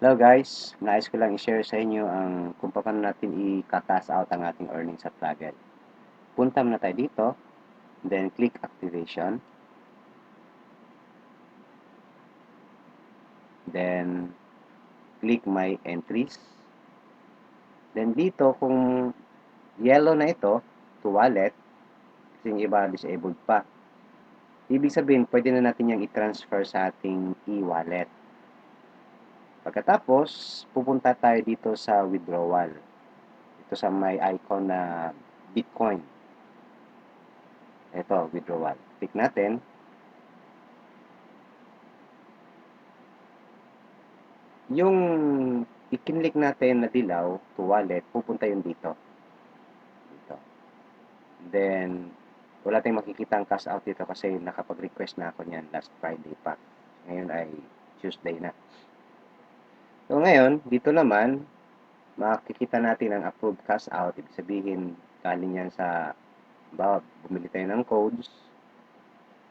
Hello guys, nais ko lang i-share sa inyo ang kung paano natin i-cash out ang ating earnings sa Plugel. Punta muna tayo dito, then click activation, then click my entries. Then dito kung yellow na ito, to wallet, kasi yung iba disabled pa. Ibig sabihin, pwede na natin yung i-transfer sa ating e-wallet. Pagkatapos, pupunta tayo dito sa withdrawal. Ito sa may icon na Bitcoin. Ito, withdrawal. Click natin. Yung i-click natin na dilaw to wallet, pupunta yun dito. Dito. Then, wala tayong makikita ang cash out dito kasi nakapag-request na ako niyan last Friday pa. Ngayon ay Tuesday na. So, ngayon, dito naman, makikita natin ang approved cash out. Ibig sabihin, galing yan sa, bumili tayo ng codes.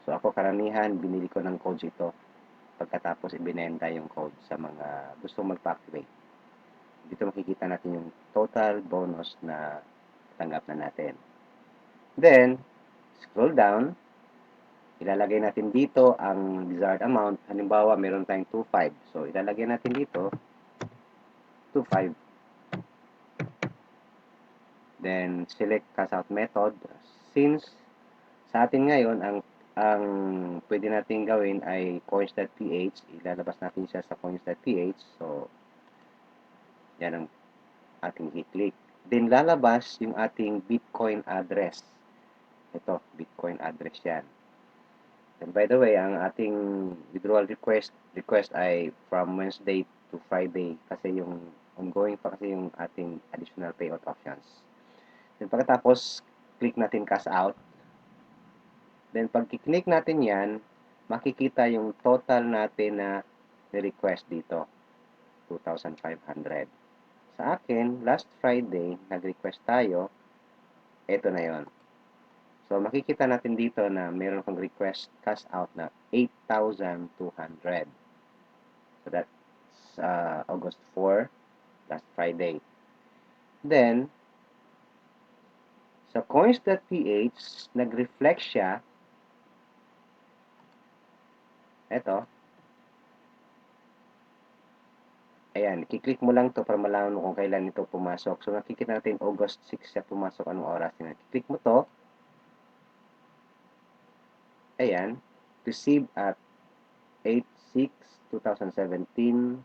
So, ako karamihan, binili ko ng codes ito. Pagkatapos, ibinenta yung code sa mga gustong magpa-activate. Dito makikita natin yung total bonus na tanggap na natin. Then, scroll down, ilalagay natin dito ang desired amount. Halimbawa, meron tayong 2.5. So, ilalagay natin dito 2.5. Then, select cash out method. Since sa atin ngayon, ang pwede natin gawin ay coins.ph. Ilalabas natin siya sa coins.ph. So, yan ang ating i-click. Then, lalabas yung ating Bitcoin address. Ito, Bitcoin address yan. And by the way, ang ating withdrawal request ay from Wednesday to Friday kasi yung ongoing pa kasi yung ating additional payout options. Then pagkatapos, click natin cash out. Then pag click natin yan, makikita yung total natin na request dito, 2,500. Sa akin, last Friday, nag-request tayo, ito na yon. So, makikita natin dito na meron kang request cash out na 8,200. So, that's August 4, last Friday. Then, sa coins.ph, nag-reflect siya. Ito. Ayan, kiklik mo lang to para malaman mo kung kailan ito pumasok. So, nakikita natin August 6 siya pumasok. Anong oras? Kiklik mo to. Ayan. Receive at 8/6/2017,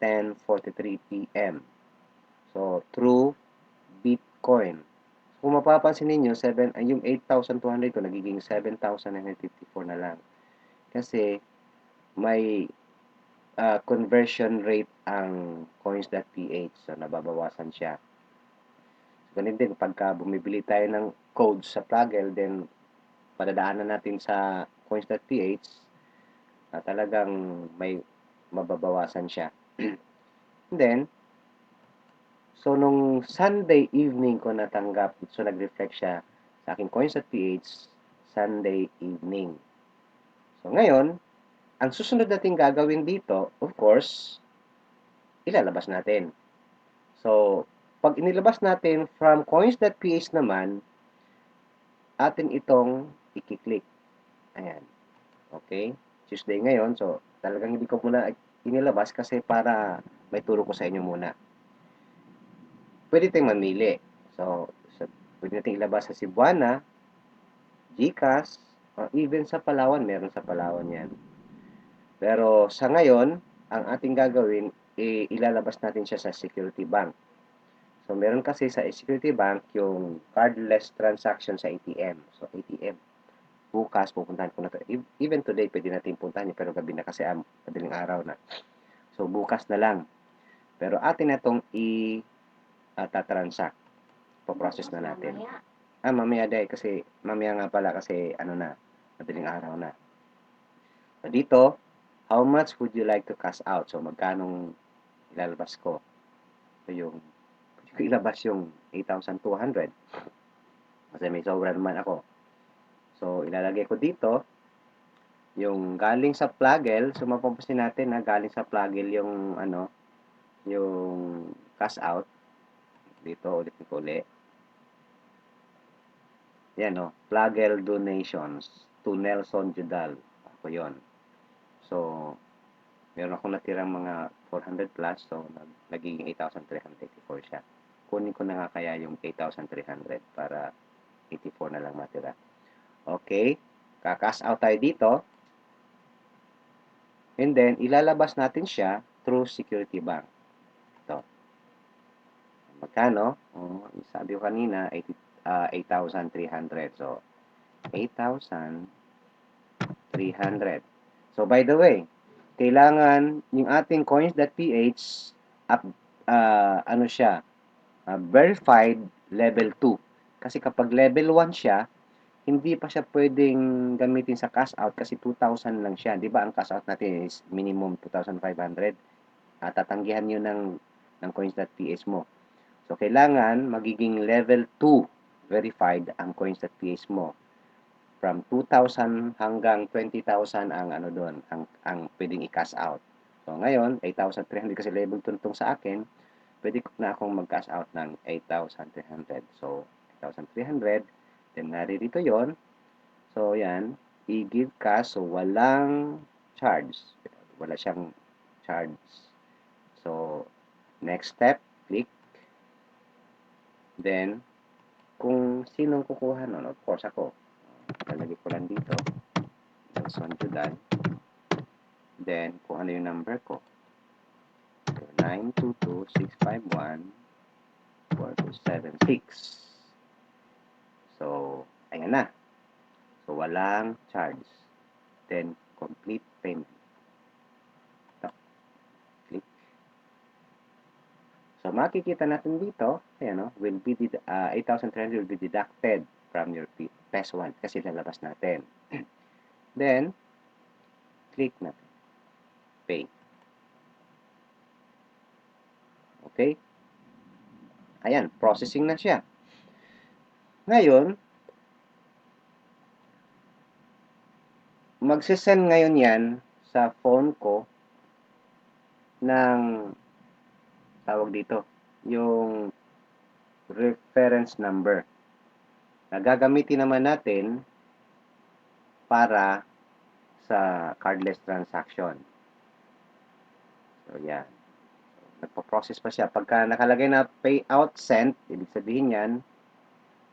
10:43 p.m. So, through Bitcoin. Kung mapapansin ninyo, yung 8,200 ko nagiging 7,954 na lang. Kasi may conversion rate ang coins.ph. So, nababawasan siya. So, ganun din, pagka bumibili tayo ng codes sa Plugel, then padadaanan natin sa coins.ph, talagang may mababawasan siya. And then, so, nung Sunday evening ko natanggap, so nag-reflect siya sa aking coins.ph, Sunday evening. So, ngayon, ang susunod natin gagawin dito, of course, ilalabas natin. So, pag inilabas natin from coins.ph naman, atin itong i-click. Ayan. Okay? Tuesday ngayon, so talagang hindi ko muna inilabas kasi para may turo ko sa inyo muna. Pwede tayong mamili. So, pwede natin ilabas sa Cebuana, GCash, or even sa Palawan. Meron sa Palawan yan. Pero sa ngayon, ang ating gagawin, ilalabas natin siya sa Security Bank. So, meron kasi sa Security Bank yung cardless transaction sa ATM. So, ATM. Bukas, pupuntahan ko na to. Even today, pwede natin puntahan yun, pero gabi na kasi madaling araw na. So, bukas na lang. Pero atin na itong i-transact. Po-process na natin. Mamaya day, kasi, mamaya nga pala kasi, madaling araw na. So, dito, how much would you like to cash out? So, magkanong ilalabas ko? So, pwede ko ilabas yung 8,200. Kasi may sobra naman ako. So, ilalagay ko dito, Yung galing sa Flagel, so mapapansin natin na galing sa Flagel yung ano, yung cash out. Dito, ulit ko ulit. Yan o, Flagel donations to Nelson Judal. Ako yun. So, meron akong natirang mga 400 plus, so nagiging 8,384 siya. Kunin ko na nga kaya yung 8,300 para 84 na lang matira. Okay, kakas out tayo dito. And then, ilalabas natin siya through Security Bank. Ito. Magkano? Sabi ko kanina, 8,300. So, 8,300. So, by the way, kailangan yung ating coins.ph ano siya, verified level 2. Kasi kapag level 1 siya, hindi pa siya pwedeng gamitin sa cash out kasi 2,000 lang siya. 'Di ba ang cash out natin is minimum 2,500. Tatanggihan 'yun ng coins.ph mo. So kailangan magiging level 2 verified ang coins.ph mo. From 2,000 hanggang 20,000 ang ano doon, ang pwedeng i-cash out. So ngayon, 8,300 kasi level 2 tong sa akin, pwede ko na akong mag-cash out ng 8,300. So 8,300, then naririto 'yon. So, yan. I-give cash. So, walang charge. Wala siyang charge. So, next step, click. Then, kung sinong kukuha nun, of course ako. Lalagay ko lang dito. Nelson Judal. Then, kung ano yung number ko. 922-651-4276. So, ayan na. So, walang charge. Then, complete payment. Click. So, makikita natin dito, ayan, no, 8,300 will be deducted from your PES 1 kasi lalabas natin. Then, click natin. Pay. Okay? Ayan, processing na siya. Ngayon, magsisend ngayon yan sa phone ko ng tawag dito, yung reference number. Na gagamitin naman natin para sa cardless transaction. So, yan. Nagpo-process pa siya. Pagka nakalagay na payout sent, ibig sabihin yan,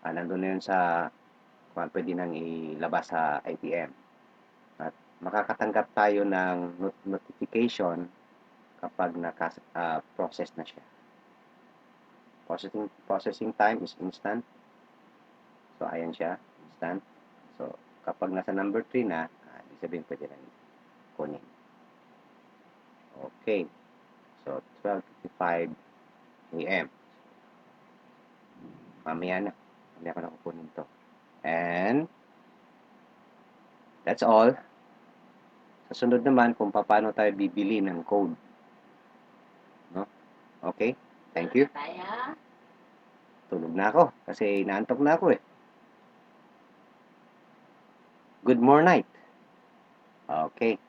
nandun na yun sa kung pwede nang ilabas sa ATM. At makakatanggap tayo ng notification kapag naka-process na siya. Processing time is instant. So, ayan siya, instant. So, kapag nasa number 3 na, ibig sabihin pwede na kunin. Okay. So, 12:55 a.m. Mamaya na. Mamaya ko na kukunin to. And, that's all. Sa sunod naman, kung paano tayo bibili ng code. No? Okay? Thank you. Tulog na ako kasi naantok na ako eh. Good morning. Okay.